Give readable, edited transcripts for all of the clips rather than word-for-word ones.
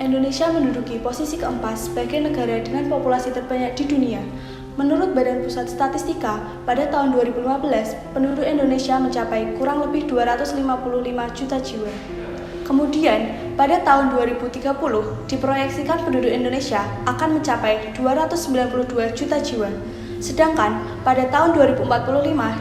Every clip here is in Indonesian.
Indonesia menduduki posisi keempat sebagai negara dengan populasi terbanyak di dunia. Menurut Badan Pusat Statistika, pada tahun 2015, penduduk Indonesia mencapai kurang lebih 255 juta jiwa. Kemudian, pada tahun 2030, diproyeksikan penduduk Indonesia akan mencapai 292 juta jiwa. Sedangkan, pada tahun 2045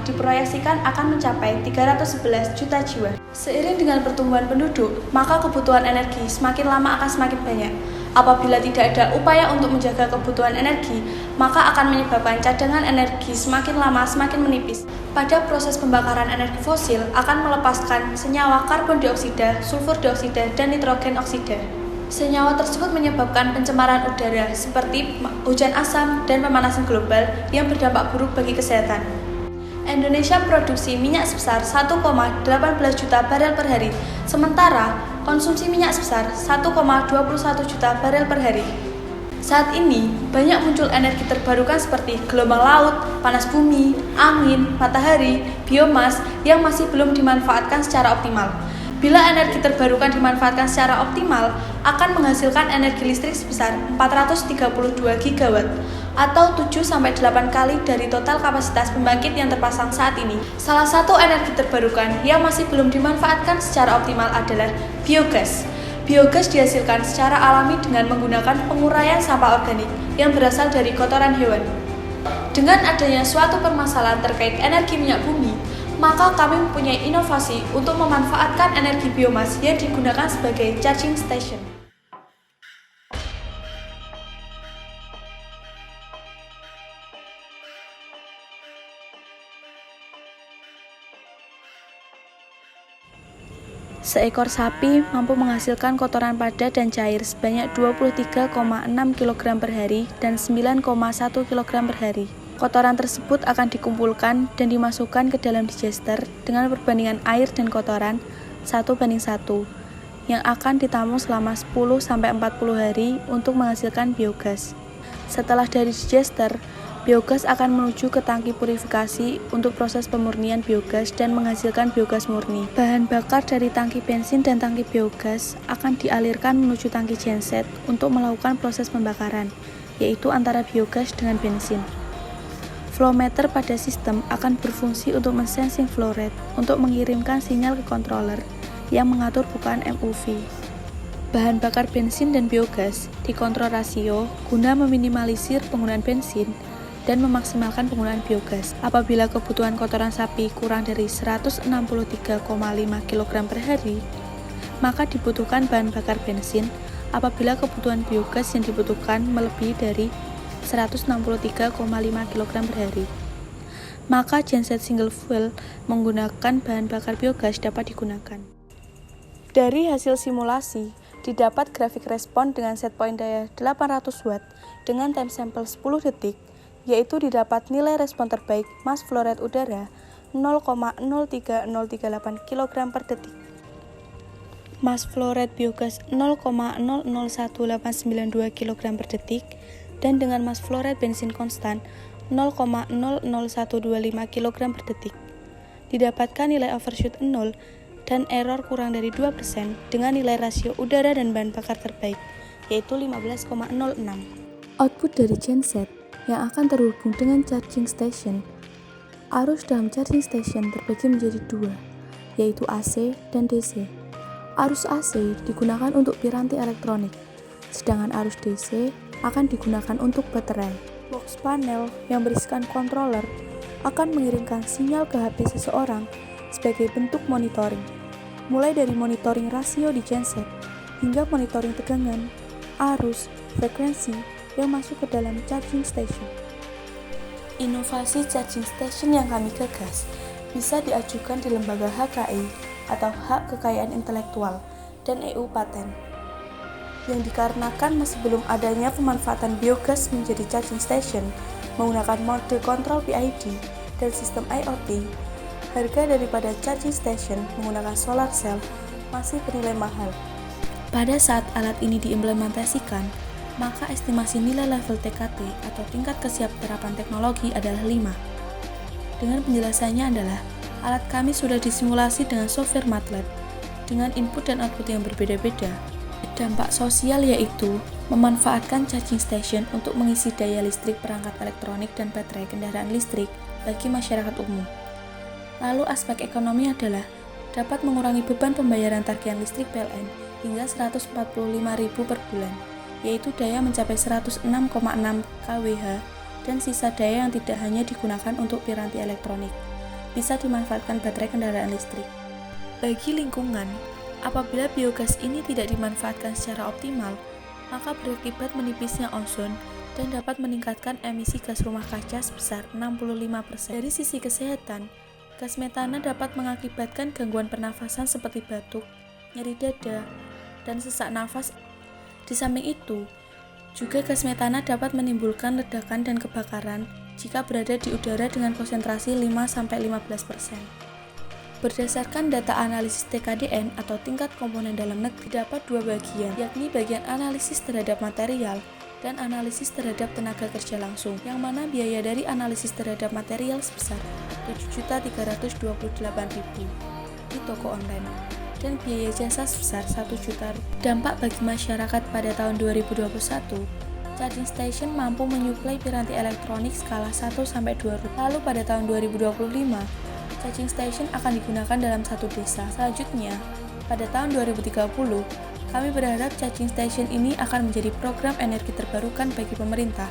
diproyeksikan akan mencapai 311 juta jiwa. Seiring dengan pertumbuhan penduduk, maka kebutuhan energi semakin lama akan semakin banyak. Apabila tidak ada upaya untuk menjaga kebutuhan energi, maka akan menyebabkan cadangan energi semakin lama semakin menipis. Pada proses pembakaran energi fosil akan melepaskan senyawa karbon dioksida, sulfur dioksida, dan nitrogen oksida. Senyawa tersebut menyebabkan pencemaran udara seperti hujan asam dan pemanasan global yang berdampak buruk bagi kesehatan. Indonesia produksi minyak sebesar 1,18 juta barel per hari, sementara konsumsi minyak sebesar 1,21 juta barel per hari. Saat ini, banyak muncul energi terbarukan seperti gelombang laut, panas bumi, angin, matahari, biomas yang masih belum dimanfaatkan secara optimal. Bila energi terbarukan dimanfaatkan secara optimal, akan menghasilkan energi listrik sebesar 432 gigawatt atau 7-8 kali dari total kapasitas pembangkit yang terpasang saat ini. Salah satu energi terbarukan yang masih belum dimanfaatkan secara optimal adalah biogas. Biogas dihasilkan secara alami dengan menggunakan penguraian sampah organik yang berasal dari kotoran hewan. Dengan adanya suatu permasalahan terkait energi minyak bumi, maka kami mempunyai inovasi untuk memanfaatkan energi biomas yang digunakan sebagai charging station. Seekor sapi mampu menghasilkan kotoran padat dan cair sebanyak 23,6 kg per hari dan 9,1 kg per hari. Kotoran tersebut akan dikumpulkan dan dimasukkan ke dalam digester dengan perbandingan air dan kotoran 1:1 yang akan ditamu selama 10-40 hari untuk menghasilkan biogas. Setelah dari digester, biogas akan menuju ke tangki purifikasi untuk proses pemurnian biogas dan menghasilkan biogas murni. Bahan bakar dari tangki bensin dan tangki biogas akan dialirkan menuju tangki genset untuk melakukan proses pembakaran, yaitu antara biogas dengan bensin. Flow meter pada sistem akan berfungsi untuk mensensing flow rate untuk mengirimkan sinyal ke controller yang mengatur bukaan MUV. Bahan bakar bensin dan biogas dikontrol rasio guna meminimalisir penggunaan bensin dan memaksimalkan penggunaan biogas. Apabila kebutuhan kotoran sapi kurang dari 163,5 kg per hari, maka dibutuhkan bahan bakar bensin. Apabila kebutuhan biogas yang dibutuhkan melebihi dari 163,5 kg per hari, maka genset single fuel menggunakan bahan bakar biogas dapat digunakan. Dari hasil simulasi, didapat grafik respon dengan set point daya 800 watt dengan time sample 10 detik, yaitu didapat nilai respon terbaik mass flow rate udara 0,03038 kg per detik. Mass flow rate biogas 0,001892 kg per detik, dan dengan mass flow rate bensin konstan 0,00125 kg per detik. Didapatkan nilai overshoot 0 dan error kurang dari 2% dengan nilai rasio udara dan bahan bakar terbaik, yaitu 15,06. Output dari genset yang akan terhubung dengan charging station. Arus dalam charging station terbagi menjadi dua, yaitu AC dan DC. Arus AC digunakan untuk piranti elektronik, sedangkan arus DC akan digunakan untuk baterai. Box panel yang berisikan controller akan mengirimkan sinyal ke HP seseorang sebagai bentuk monitoring, mulai dari monitoring rasio di genset hingga monitoring tegangan, arus, frekuensi yang masuk ke dalam charging station. Inovasi charging station yang kami gagas bisa diajukan di lembaga HKI atau Hak Kekayaan Intelektual dan EU Paten, yang dikarenakan masih belum adanya pemanfaatan biogas menjadi charging station menggunakan mode kontrol PID dan sistem IoT. Harga daripada charging station menggunakan solar cell masih bernilai mahal. Pada saat alat ini diimplementasikan, maka estimasi nilai level TKT atau tingkat kesiapterapan teknologi adalah 5. Dengan penjelasannya adalah, alat kami sudah disimulasi dengan software MATLAB dengan input dan output yang berbeda-beda. Dampak sosial yaitu memanfaatkan charging station untuk mengisi daya listrik perangkat elektronik dan baterai kendaraan listrik bagi masyarakat umum. Lalu aspek ekonomi adalah dapat mengurangi beban pembayaran tagihan listrik PLN hingga 145.000 per bulan, yaitu daya mencapai 106,6 kWh dan sisa daya yang tidak hanya digunakan untuk piranti elektronik, bisa dimanfaatkan baterai kendaraan listrik. Bagi lingkungan, apabila biogas ini tidak dimanfaatkan secara optimal, maka berakibat menipisnya ozon dan dapat meningkatkan emisi gas rumah kaca sebesar 65%. Dari sisi kesehatan, gas metana dapat mengakibatkan gangguan pernafasan seperti batuk, nyeri dada, dan sesak nafas. Di samping itu, juga gas metana dapat menimbulkan ledakan dan kebakaran jika berada di udara dengan konsentrasi 5-15%. Berdasarkan data analisis TKDN atau tingkat komponen dalam negeri, dapat dua bagian, yakni bagian analisis terhadap material dan analisis terhadap tenaga kerja langsung, yang mana biaya dari analisis terhadap material sebesar 7.328.000 di toko online dan biaya jasa sebesar 1 juta. Dampak bagi masyarakat pada tahun 2021, charging station mampu menyuplai piranti elektronik skala 1-2 rute. Lalu pada tahun 2025, charging station akan digunakan dalam satu desa. Selanjutnya, pada tahun 2030, kami berharap charging station ini akan menjadi program energi terbarukan bagi pemerintah.